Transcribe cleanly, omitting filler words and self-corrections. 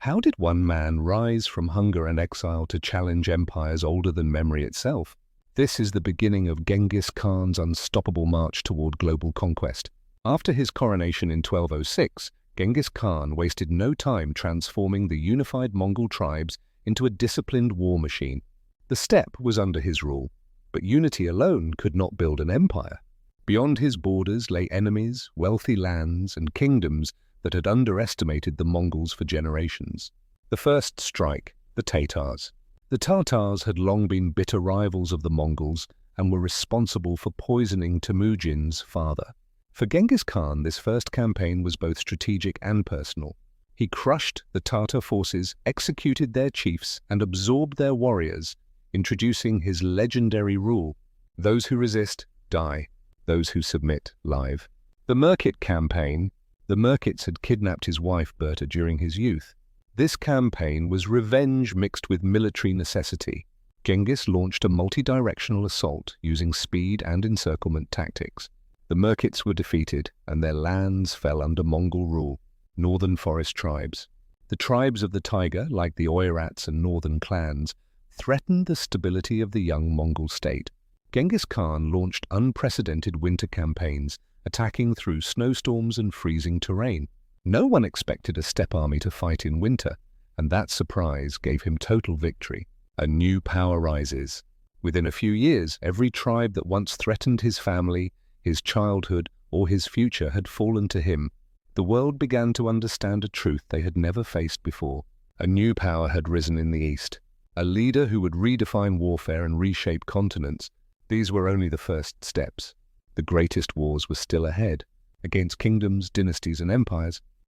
How did one man rise from hunger and exile to challenge empires older than memory itself? This is the beginning of Genghis Khan's unstoppable march toward global conquest. After his coronation in 1206, Genghis Khan wasted no time transforming the unified Mongol tribes into a disciplined war machine. The steppe was under his rule, but unity alone could not build an empire. Beyond his borders lay enemies, wealthy lands, and kingdoms that had underestimated the Mongols for generations. The first strike, the Tatars. The Tatars had long been bitter rivals of the Mongols and were responsible for poisoning Temujin's father. For Genghis Khan, this first campaign was both strategic and personal. He crushed the Tatar forces, executed their chiefs, and absorbed their warriors, introducing his legendary rule: those who resist, die. Those who submit, live. The Merkit campaign. The Merkits had kidnapped his wife Berta during his youth. This campaign was revenge mixed with military necessity. Genghis launched a multi-directional assault using speed and encirclement tactics. The Merkits were defeated, and their lands fell under Mongol rule, northern forest tribes. The tribes of the taiga, like the Oirats and northern clans, threatened the stability of the young Mongol state. Genghis Khan launched unprecedented winter campaigns, attacking through snowstorms and freezing terrain. No one expected a steppe army to fight in winter, and that surprise gave him total victory. A new power rises. Within a few years, every tribe that once threatened his family, his childhood, or his future had fallen to him. The world began to understand a truth they had never faced before. A new power had risen in the east, a leader who would redefine warfare and reshape continents. These were only the first steps. The greatest wars were still ahead. Against kingdoms, dynasties, and empires,